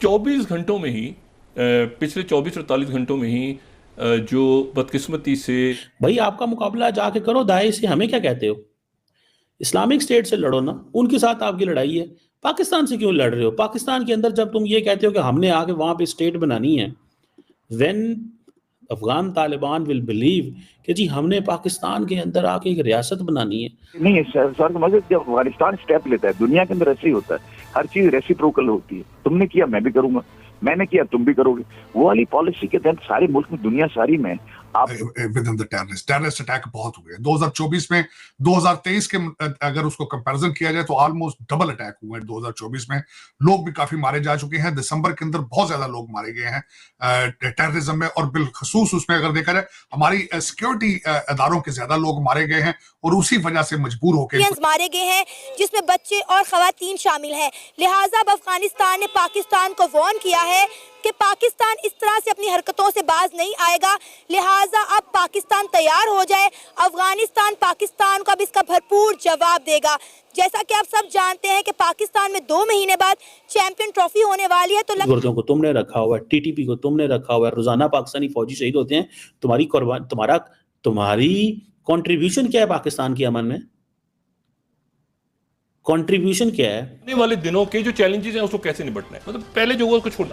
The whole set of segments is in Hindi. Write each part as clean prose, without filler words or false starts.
24 घंटों में ही पिछले 24-48 घंटों में ही जो बदकिस्मती से भाई आपका मुकाबला जाके करो दाएश से, हमें क्या कहते हो? इस्लामिक स्टेट से लड़ो ना, उनके साथ आपकी लड़ाई है। पाकिस्तान से क्यों लड़ रहे हो? पाकिस्तान के अंदर जब तुम ये कहते हो कि हमने आके वहां पे स्टेट बनानी है, when Afghan Taliban will believe कि जी हमने पाकिस्तान के अंदर आके एक रियासत बनानी है। नहीं सर, समझे, जब अफगानिस्तान स्टेप लेता है, दुनिया के अंदर ऐसे ही होता है, हर चीज रेसिप्रोकल होती है। तुमने किया मैं भी करूंगा, मैंने किया तुम भी करोगे। वो वाली पॉलिसी के तहत सारे मुल्क में, दुनिया सारी में आप with in the terrorist attack बहुत हुए 2024 में। 2023 के अगर उसको कंपैरिजन किया जाए तो ऑलमोस्ट डबल अटैक हुए हैं 2024 में। लोग भी काफी मारे जा चुके हैं। दिसंबर के अंदर बहुत ज्यादा लोग मारे गए हैं टेररिज्म में, और बिलखसूस उसमें अगर देखा जाए हमारी सिक्योरिटी इदारों के ज्यादा लोग मारे गए हैं, और उसी वजह से मजबूर होकर मारे गए हैं, जिसमें बच्चे और खवातीन शामिल हैं। लिहाजा अब अफगानिस्तान ने पाकिस्तान को वार्न किया है कि पाकिस्तान इस तरह से अपनी हरकतों से बाज नहीं आएगा। लिहाजा अब पाकिस्तान तैयार हो जाए, अफगानिस्तान पाकिस्तान को अब इसका भरपूर जवाब देगा। जैसा कि आप सब जानते हैं कि पाकिस्तान में 2 महीने बाद चैंपियन ट्रॉफी होने वाली है। तो गुर्दों को तुमने रखा हुआ है, टीटीपी को तुमने रखा हुआ है, रोजाना पाकिस्तानी फौजी शहीद होते हैं। तुम्हारी कंट्रीब्यूशन क्या है पाकिस्तान के अमन में? कंट्रीब्यूशन क्या है? आने वाले दिनों के जो चैलेंजेस हैं उसको कैसे निपटना है, मतलब पहले जो हुआ उसको छोड़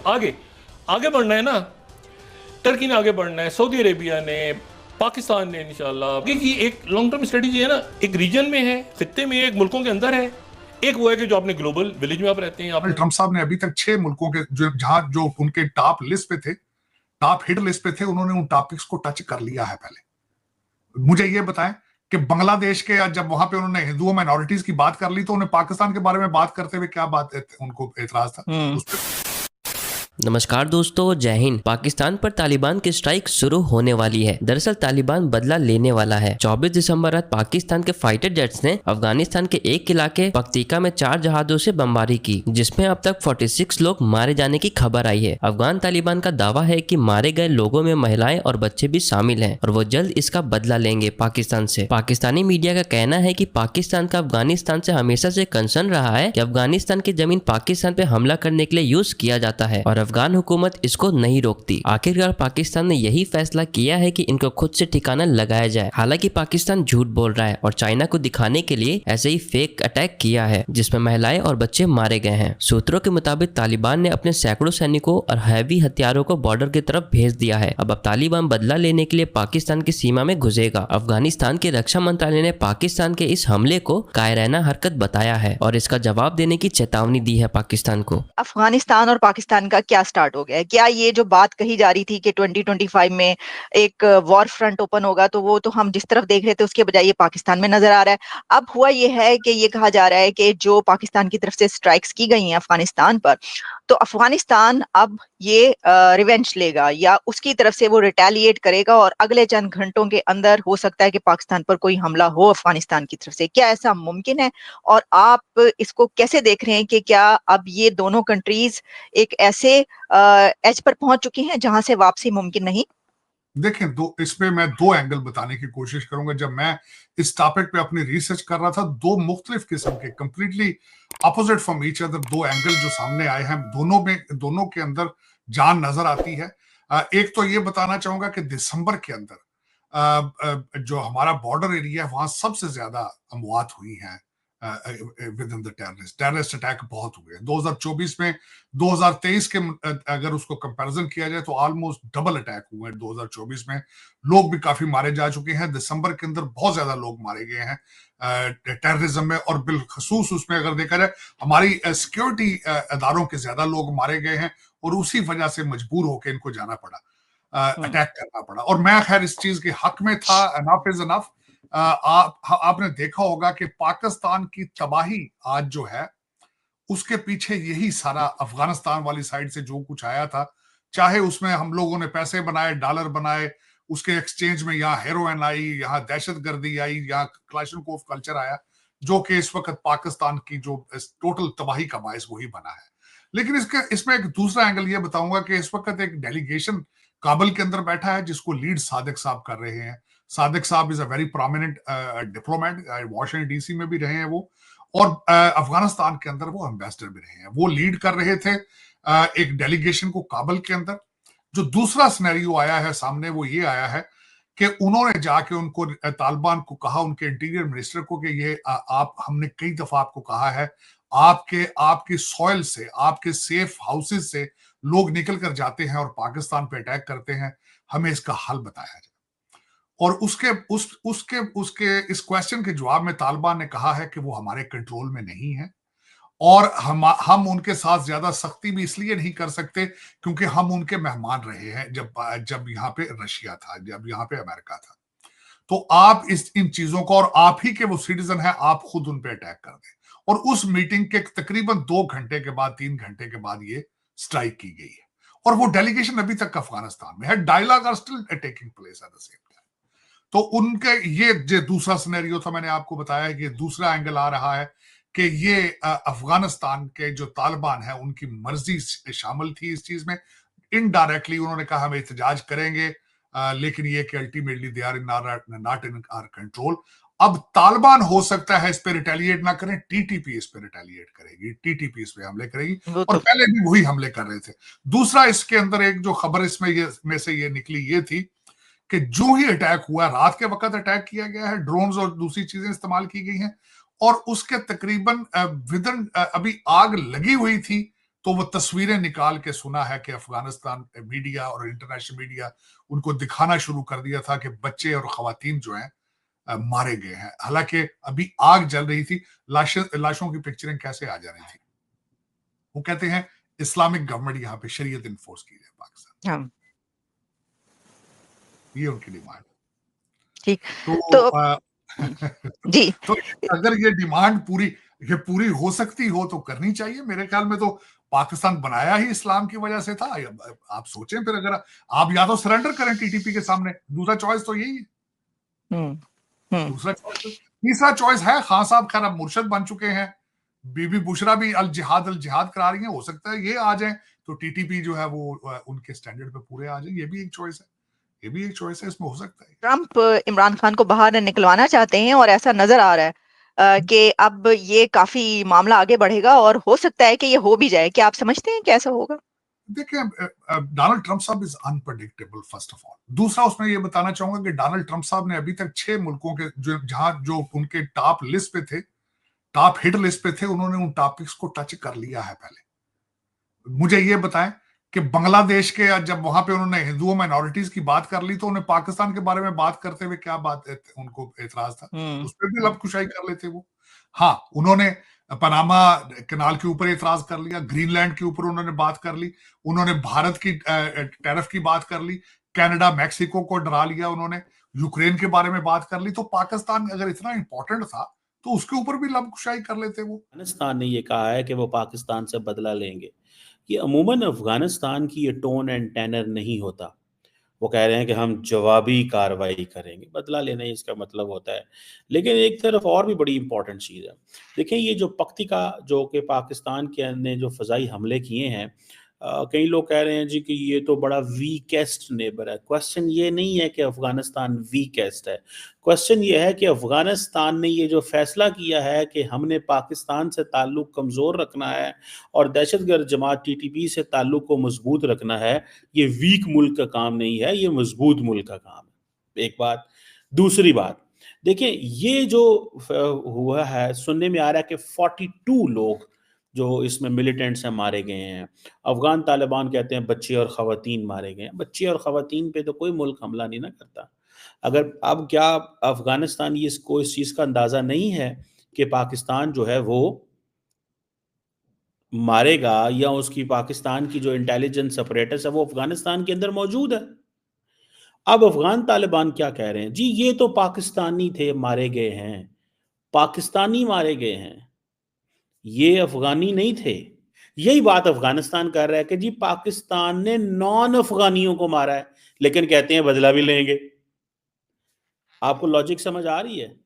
आगे बढ़ना है ना। टर्की ने आगे बढ़ना है, सऊदी अरेबिया ने, पाकिस्तान ने इंशाल्लाह, क्योंकि एक लॉन्ग टर्म स्ट्रेटेजी है ना। एक रीजन में है, खित्ते में, एक मुल्कों के अंदर है, एक वो है कि जो अपने ग्लोबल विलेज में आप रहते हैं। ट्रंप साहब ने अभी तक 6 मुल्कों के जो उनके टॉप लिस्ट पे थे, टॉप हिट लिस्ट पे थे, उन्होंने उन टॉपिक्स को टच कर लिया है। पहले मुझे ये बताएं कि बांग्लादेश के जब वहां पे उन्होंने हिंदुओं माइनॉरिटीज की बात कर ली, तो उन्हें पाकिस्तान के बारे में बात करते हुए क्या बात उनको एतराज था उस पर? नमस्कार दोस्तों, जय हिंद। पाकिस्तान पर तालिबान की स्ट्राइक शुरू होने वाली है। दरअसल तालिबान बदला लेने वाला है। 24 दिसंबर रात पाकिस्तान के फाइटर जेट्स ने अफगानिस्तान के एक इलाके पख्तीका में 4 जहाजों से बमबारी की, जिसमें अब तक 46 लोग मारे जाने की खबर आई है। अफगान तालिबान का दावा है कि मारे गए लोगों में महिलाएं और बच्चे भी शामिल हैं, और वो जल्द इसका बदला लेंगे पाकिस्तान से। पाकिस्तानी मीडिया का कहना है कि पाकिस्तान का अफगानिस्तान से हमेशा से कंसर्न रहा है कि अफगानिस्तान की जमीन पाकिस्तान पे हमला करने के लिए यूज किया जाता है, और अफगान हुकूमत इसको नहीं रोकती। आखिरकार पाकिस्तान ने यही फैसला किया है कि इनको खुद से ठिकाना लगाया जाए। हालांकि पाकिस्तान झूठ बोल रहा है और चाइना को दिखाने के लिए ऐसे ही फेक अटैक किया है, जिसमें महिलाएं और बच्चे मारे गए हैं। सूत्रों के मुताबिक तालिबान ने अपने सैकड़ों सैनिकों और हैवी हथियारों को बॉर्डर की तरफ भेज दिया है। अब तालिबान बदला लेने के लिए पाकिस्तान की सीमा में घुसेगा। अफगानिस्तान के रक्षा मंत्रालय ने पाकिस्तान के इस हमले को कायराना हरकत बताया है और इसका जवाब देने की चेतावनी दी है पाकिस्तान को। अफगानिस्तान और पाकिस्तान का क्या स्टार्ट हो गया है? क्या ये जो बात कही जा रही थी कि 2025 में एक वॉर फ्रंट ओपन होगा, तो वो तो हम जिस तरफ देख रहे थे उसके बजाय ये पाकिस्तान में नजर आ रहा है। अब हुआ ये है कि ये कहा जा रहा है कि जो पाकिस्तान की तरफ से स्ट्राइक्स की गई हैं अफगानिस्तान पर, तो अफगानिस्तान अब ये रिवेंज लेगा या उसकी तरफ से वो रिटेलिएट करेगा, और अगले चंद घंटों के अंदर हो सकता है कि पाकिस्तान पर कोई हमला हो अफगानिस्तान की तरफ से। क्या ऐसा मुमकिन है? और आप इसको कैसे देख रहे हैं कि क्या अब ये दोनों कंट्रीज एक ऐसे एज पर पहुंच चुकी हैं जहां से वापसी मुमकिन नहीं? देखें, इसमें मैं 2 एंगल बताने की कोशिश करूंगा। जब मैं इस टॉपिक पे अपनी रिसर्च कर रहा था, 2 मुख्तलिफ किस्म के, completely opposite from each other 2 angle जो सामने आए हैं, दोनों के अंदर जान नजर आती है। एक तो ये बताना चाहूंगा कि दिसंबर के अंदर जो हमारा बॉर्डर एरिया है, वहां सबसे ज्यादा अमवात हुई हैं with in the terrorist attack बहुत हुए 2024 में। 2023 के अगर उसको कंपैरिजन किया जाए तो ऑलमोस्ट डबल अटैक हुए 2024 में। लोग भी काफी मारे जा चुके हैं। दिसंबर के अंदर बहुत ज्यादा लोग मारे गए हैं टेररिज्म में, और बिलखसूस उसमें अगर देखा जाए हमारी सिक्योरिटी इदारों के ज्यादा लोग मारे गए हैं, और उसी वजह से मजबूर होकर इनको जाना पड़ा, अटैक करना पड़ा। और मैं खैर इस चीज के हक में था। Enough is enough. आपने देखा होगा कि पाकिस्तान की तबाही आज जो है, उसके पीछे यही सारा अफगानिस्तान वाली साइड से जो कुछ आया था, चाहे उसमें हम लोगों ने पैसे बनाए, डॉलर बनाए, उसके एक्सचेंज में यहाँ हेरोइन आई, यहाँ दहशतगर्दी आई, यहाँ क्लाशनकोफ कल्चर आया, जो कि इस वक्त पाकिस्तान की जो टोटल तबाही का बायस वही बना है। लेकिन इसमें एक दूसरा एंगल ये बताऊंगा कि इस वक्त एक डेलीगेशन काबुल के अंदर बैठा है जिसको लीड सादिक साहब कर रहे हैं। सादिक साहब is a very prominent diplomat, Washington DC में भी रहे हैं वो, और अफगानिस्तान के अंदर वो एम्बेसडर भी रहे हैं। वो लीड कर रहे थे एक डेलीगेशन को काबुल के अंदर। जो दूसरा सिनेरियो आया है सामने वो ये आया है कि उन्होंने जाके उनको तालिबान को कहा, उनके इंटीरियर मिनिस्टर को, कि ये आप, हमने कई दफा आपको कहा है, आपकी सॉइल से, आपके सेफ हाउसेस से लोग निकल कर जाते हैं और पाकिस्तान पे अटैक करते हैं, हमें इसका हल बताया जाए। और उसके इस क्वेश्चन के जवाब में तालिबान ने कहा है कि वो हमारे कंट्रोल में नहीं है और हम उनके साथ ज्यादा सख्ती भी इसलिए नहीं कर सकते क्योंकि हम उनके मेहमान रहे हैं जब यहाँ पे रशिया था, जब यहाँ पे अमेरिका था। तो आप इन चीजों को, और आप ही के वो सिटीजन है, आप खुद उन पे अटैक कर दें। और उस मीटिंग के तकरीबन 2 घंटे के बाद, 3 घंटे के बाद ये स्ट्राइक की गई है और वो डेलीगेशन अभी तक अफगानिस्तान में है। Dialogue are still taking place at the same time. तो उनके ये जो दूसरा सिनेरियो था, मैंने आपको बताया कि दूसरा एंगल आ रहा है कि ये अफगानिस्तान के जो तालिबान है उनकी मर्जी शामिल थी इस चीज में। इनडायरेक्टली उन्होंने कहा हम एहतजाज करेंगे, लेकिन ये कि ultimately they are not in our control. अब तालिबान हो सकता है इस पे रिटेलिएट ना करें, टीटीपी इस पे रिटेलिएट करेगी, टीटीपी इस पे हमले करेगी, और पहले भी वही हमले कर रहे थे। दूसरा इसके अंदर एक जो खबर इसमें से ये निकली ये थी कि जो ही अटैक हुआ, रात के वक्त अटैक किया गया है, ड्रोन्स और दूसरी चीजें इस्तेमाल की गई हैं, और उसके तकरीबन विदिन अभी आग लगी हुई थी तो वो तस्वीरें निकाल के सुना है कि अफगानिस्तान मीडिया और इंटरनेशनल मीडिया उनको दिखाना शुरू कर दिया था कि बच्चे और खवातीन जो हैं मारे गए हैं। हालांकि अभी आग जल रही थी, लाशों की पिक्चरें कैसे आ जा रही थी। वो कहते हैं इस्लामिक गवर्नमेंट यहाँ पे शरीयत इन्फोर्स की जाए पाकिस्तान, ये उनकी डिमांड। ठीक तो जी, तो अगर ये डिमांड पूरी हो सकती हो तो करनी चाहिए। मेरे ख्याल में तो पाकिस्तान बनाया ही इस्लाम की वजह से था। आप सोचें फिर, अगर आप या तो सरेंडर करें टीटीपी के सामने, दूसरा चॉइस तो यही है। दूसरा चॉइस, तीसरा चॉइस है, खान साहब खैर अब मुर्शद बन चुके हैं, बीबी बुशरा भी अल जिहाद करा रही है, हो सकता है ये आ जाए तो टीटीपी जो है वो उनके स्टैंडर्ड पे पूरे आ जाए। ये भी एक चॉइस है, ये भी एक चॉइस है, इसमें हो सकता है। ट्रंप इमरान खान को बाहर निकलवाना चाहते हैं और ऐसा नजर आ रहा है कि अब ये काफी मामला आगे बढ़ेगा और हो सकता है कि ये हो भी जाए। क्या आप समझते हैं कि ऐसा होगा? देखिए, डोनाल्ड ट्रंप साहब is unpredictable first of all. दूसरा उसमें ये बताना चाहूंगा कि डोनाल्ड ट्रंप साहब ने अभी तक 6 मुल्कों के जो उनके टॉप लिस्ट पे थे, टॉप हिट लिस्ट पे थे, उन्होंने उन टॉपिक्स को टच कर लिया है। पहले मुझे ये बताएं कि बांग्लादेश के जब वहां पे उन्होंने हिंदुओं माइनॉरिटीज की बात कर ली तो उन्हें पाकिस्तान के बारे में बात करते हुए क्या बात उनको एतराज था? उस पर भी लबकुशाई कर लेते वो। हाँ, उन्होंने पनामा कनाल के ऊपर एतराज कर लिया, ग्रीनलैंड के ऊपर उन्होंने बात कर ली, उन्होंने भारत की टैरिफ की बात कर ली, कनाडा मैक्सिको को डरा लिया, उन्होंने यूक्रेन के बारे में बात कर ली। तो पाकिस्तान अगर इतना इंपॉर्टेंट था तो उसके ऊपर भी लबकुशाई कर लेते वो। अफगानिस्तान ने ये कहा है कि वो पाकिस्तान से बदला लेंगे। ये अमूमन अफगानिस्तान की ये टोन एंड टेनर नहीं होता। वो कह रहे हैं कि हम जवाबी कार्रवाई करेंगे, बदला लेना ही इसका मतलब होता है। लेकिन एक तरफ और भी बड़ी इंपॉर्टेंट चीज़ है। देखिए, ये जो पख्तिका जो कि पाकिस्तान के ने जो फ़ज़ाई हमले किए हैं, कई लोग कह रहे हैं जी कि ये तो बड़ा वीकेस्ट नेबर है। क्वेश्चन ये नहीं है कि अफ़गानिस्तान वीकेस्ट है, क्वेश्चन ये है कि अफ़गानिस्तान ने ये जो फ़ैसला किया है कि हमने पाकिस्तान से ताल्लुक़ कमज़ोर रखना है और दहशतगर्द जमात टीटीपी से ताल्लुक़ को मजबूत रखना है, ये वीक मुल्क का काम नहीं है, ये मजबूत मुल्क का काम है। एक बात। दूसरी बात, देखिए ये जो हुआ है, सुनने में आ रहा है कि 42 लोग जो इसमें मिलिटेंट्स हैं मारे गए हैं। अफ़गान तालिबान कहते हैं बच्चे और ख़वातीन मारे गए हैं। बच्चे और ख़वातीन पे तो कोई मुल्क हमला नहीं ना करता। अगर अब क्या अफ़गानिस्तान इसको इस चीज़ का अंदाज़ा नहीं है कि पाकिस्तान जो है वो मारेगा, या उसकी पाकिस्तान की जो इंटेलिजेंस अपरेटस है वो अफ़गानिस्तान के अंदर मौजूद है। अब अफ़गान तालिबान क्या कह रहे हैं जी, ये तो पाकिस्तानी थे मारे गए हैं, पाकिस्तानी मारे गए हैं, ये अफगानी नहीं थे। यही बात अफगानिस्तान कर रहा है कि जी पाकिस्तान ने नॉन अफगानियों को मारा है, लेकिन कहते हैं बदला भी लेंगे। आपको लॉजिक समझ आ रही है?